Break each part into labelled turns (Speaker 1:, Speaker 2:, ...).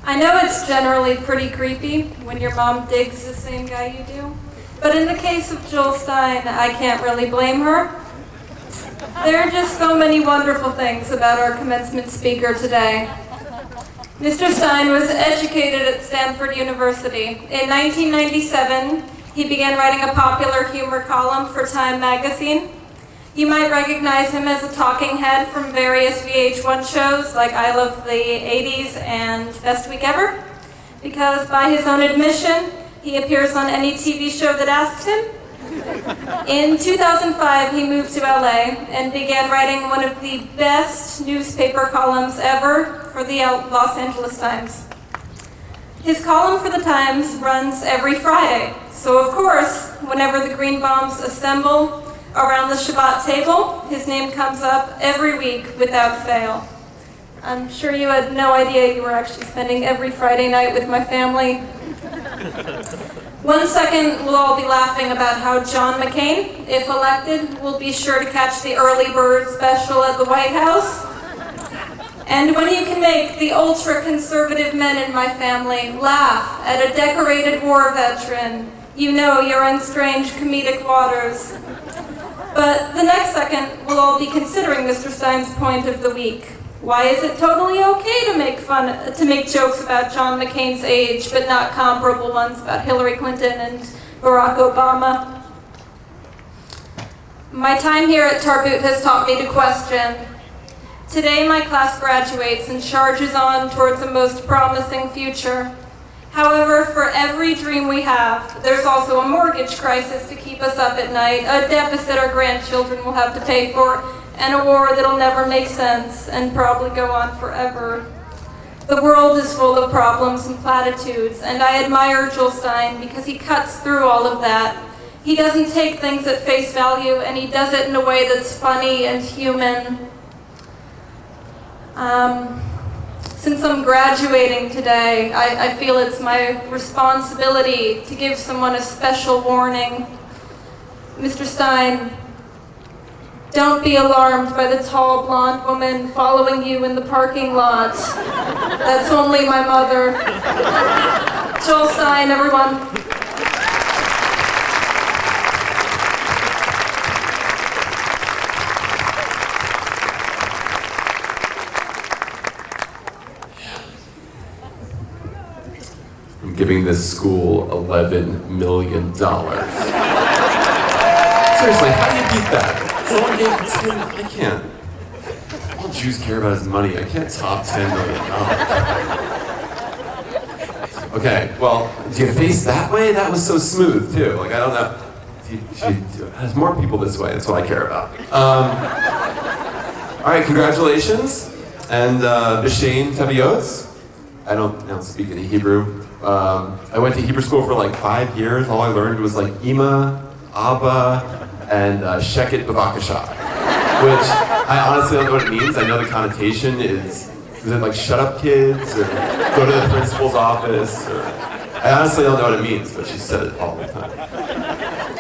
Speaker 1: I know it's generally pretty creepy when your mom digs the same guy you do, but in the case of Joel Stein, I can't really blame her. There are just so many wonderful things about our commencement speaker today. Mr. Stein was educated at Stanford University. In 1997, he began writing a popular humor column for Time magazine. You might recognize him as a talking head from various VH1 shows like I Love the 80s and Best Week Ever, because by his own admission, he appears on any TV show that asks him. In 2005, he moved to LA and began writing one of the best newspaper columns ever for the Los Angeles Times. His column for the Times runs every Friday, so of course, whenever the Green Bombs assemble around the Shabbat table, his name comes up every week without fail. I'm sure you had no idea you were actually spending every Friday night with my family. 1 second, we'll all be laughing about how John McCain, if elected, will be sure to catch the early bird special at the White House. And when you can make the ultra-conservative men in my family laugh at a decorated war veteran, you know you're in strange comedic waters. But the next second, we'll all be considering Mr. Stein's point of the week. Why is it totally okay to make jokes about John McCain's age, but not comparable ones about Hillary Clinton and Barack Obama? My time here at Tarbut has taught me to question. Today my class graduates and charges on towards a most promising future. However, for every dream we have, there's also a mortgage crisis to keep us up at night, a deficit our grandchildren will have to pay for, and a war that'll never make sense and probably go on forever. The world is full of problems and platitudes, and I admire Joel Stein because he cuts through all of that. He doesn't take things at face value, and he does it in a way that's funny and human. Since I'm graduating today, I feel it's my responsibility to give someone a special warning. Mr. Stein, don't be alarmed by the tall blonde woman following you in the parking lot. That's only my mother. Joel Stein, everyone.
Speaker 2: I'm giving this school $11 million. Seriously, how do you beat that? Someone gave this kid, I can't. All Jews care about is money. I can't top $10 million. Okay, well, do you face that way? That was so smooth, too. Like, I don't know. There's more people this way. That's what I care about. All right, congratulations. And B'Shein Taviot. I don't speak any Hebrew. I went to Hebrew school for like 5 years. All I learned was like Ima, Abba, and Sheket B'Vakasha, which I honestly don't know what it means. I know the connotation is it like shut up kids, or go to the principal's office, or I honestly don't know what it means, but she said it all the time.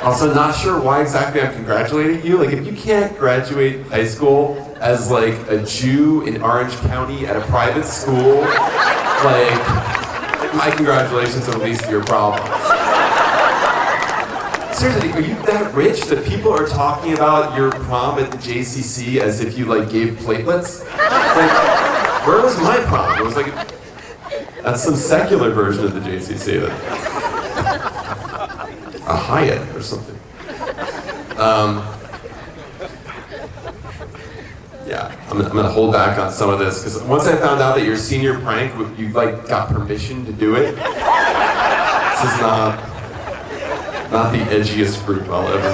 Speaker 2: Also not sure why exactly I'm congratulating you. Like if you can't graduate high school as like a Jew in Orange County at a private school, like my congratulations are at least your problems. Seriously, are you that rich that people are talking about your prom at the JCC as if you like gave platelets? Like, where was my prom? It was like, that's some secular version of the JCC. A Hyatt or something. Yeah, I'm gonna hold back on some of this because once I found out that your senior prank, you like got permission to do it. This is not the edgiest group I'll ever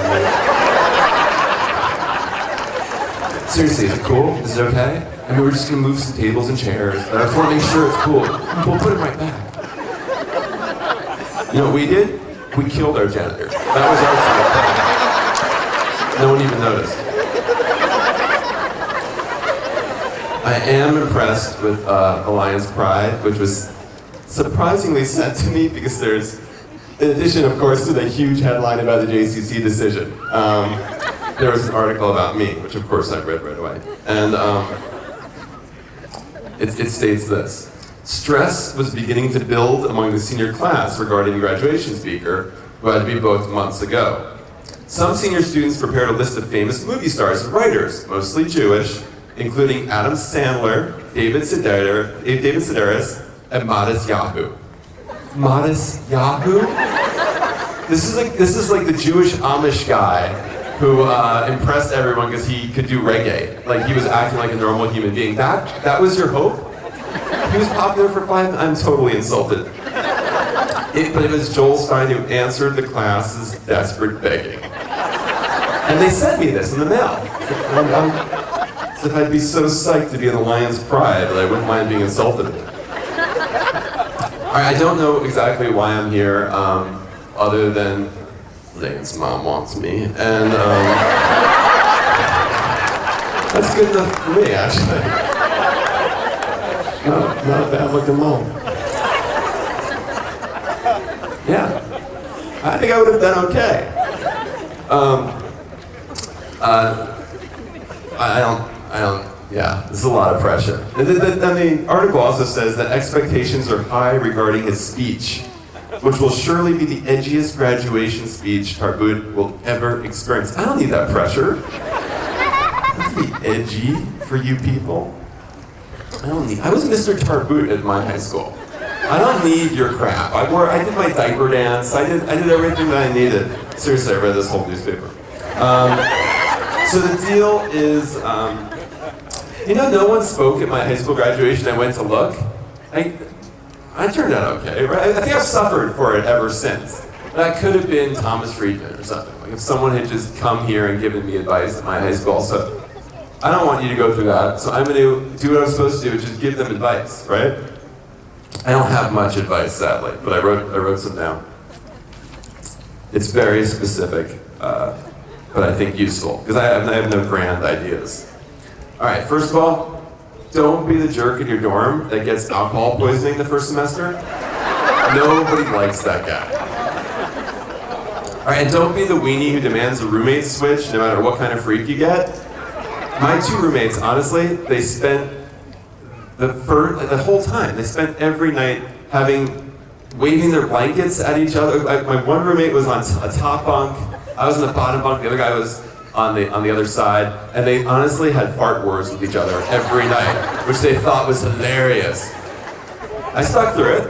Speaker 2: meet. Seriously, is it cool? Is it okay? I mean, we're just gonna move some tables and chairs. I just want to make sure it's cool. We'll put it right back. You know what we did? We killed our janitor. That was our side. No one even noticed. I am impressed with Alliance Pride, which was surprisingly sent to me because there's, in addition, of course, to the huge headline about the JCC decision, there was an article about me, which of course I read right away. And it states this: Stress was beginning to build among the senior class regarding the graduation speaker, who had to be booked months ago. Some senior students prepared a list of famous movie stars and writers, mostly Jewish, including Adam Sandler, David Sedaris, and Modest Yahoo. Modest Yahoo? This is like the Jewish Amish guy who impressed everyone because he could do reggae. Like he was acting like a normal human being. That was your hope? He was popular for 5 I'm totally insulted. But it was Joel Stein who answered the class's desperate begging. And they sent me this in the mail. As if I'd be so psyched to be in the Lion's Pride that I wouldn't mind being insulted. All right, I don't know exactly why I'm here, other than Leah's mom wants me, and that's good enough for me, actually. Not a bad-looking mom. Yeah, I think I would have been okay. Yeah, this is a lot of pressure. And the article also says that expectations are high regarding his speech, which will surely be the edgiest graduation speech Tarbut will ever experience. I don't need that pressure. Let's be edgy for you people. I was Mr. Tarbut at my high school. I don't need your crap. I did my diaper dance. I did everything that I needed. Seriously, I read this whole newspaper. So the deal is, no one spoke at my high school graduation. I went to look. I turned out okay, right? I think I've suffered for it ever since. That could have been Thomas Friedman or something. Like if someone had just come here and given me advice at my high school. So I don't want you to go through that. So I'm going to do what I'm supposed to do, just give them advice, right? I don't have much advice, sadly, but I wrote some down. It's very specific, but I think useful, because I have no grand ideas. All right, first of all, don't be the jerk in your dorm that gets alcohol poisoning the first semester. Nobody likes that guy. All right, and don't be the weenie who demands a roommate switch no matter what kind of freak you get. My 2 roommates, honestly, they spent the whole time, they spent every night waving their blankets at each other. My one roommate was on a top bunk, I was on the bottom bunk, the other guy was on the other side, and they honestly had fart wars with each other every night, which they thought was hilarious. I stuck through it.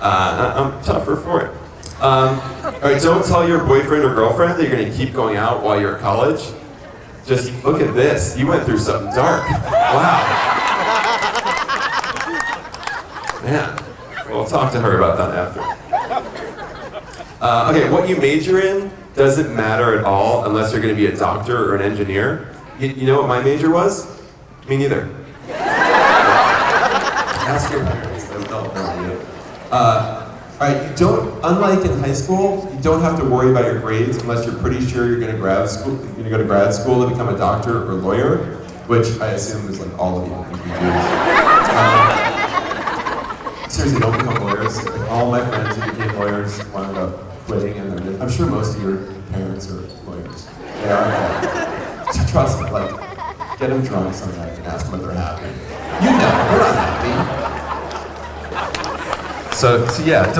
Speaker 2: I'm tougher for it. All right, don't tell your boyfriend or girlfriend that you're going to keep going out while you're at college. Just look at this. You went through something dark. Wow. Man. We'll talk to her about that after. Okay, what you major in doesn't matter at all unless you're going to be a doctor or an engineer. You know what my major was? Me neither. Ask your parents. They'll tell you. Alright, unlike in high school, you don't have to worry about your grades unless you're pretty sure you're going to go to grad school to become a doctor or lawyer, which I assume is like all of you. Seriously, don't become lawyers. All my friends who became lawyers wound up quitting, and I'm sure most of your parents are lawyers. They are. So trust me, get them drunk some night and ask them if they're happy. They're not happy. So yeah,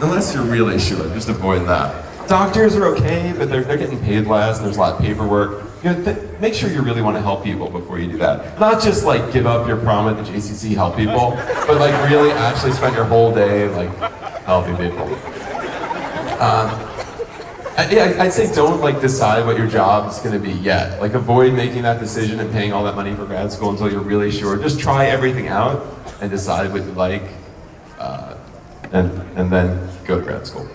Speaker 2: unless you're really sure, just avoid that. Doctors are okay, but they're getting paid less, and there's a lot of paperwork. Make sure you really want to help people before you do that. Not just give up your prom at the JCC, help people, but really actually spend your whole day helping people. I'd say don't decide what your job is going to be yet. Avoid making that decision and paying all that money for grad school until you're really sure. Just try everything out and decide what you like, and then go to grad school.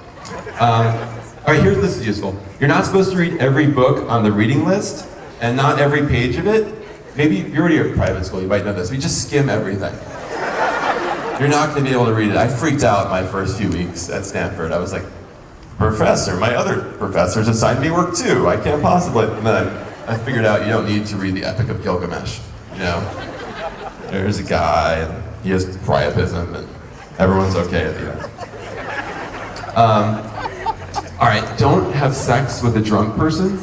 Speaker 2: All right, this is useful. You're not supposed to read every book on the reading list, and not every page of it. Maybe you're already at private school, you might know this, but you just skim everything. You're not going to be able to read it. I freaked out my first few weeks at Stanford. I was like, Professor, my other professors assigned me work too. I can't possibly. And then I figured out you don't need to read the Epic of Gilgamesh. There's a guy, and he has priapism, and everyone's okay at the end. All right, don't have sex with a drunk person.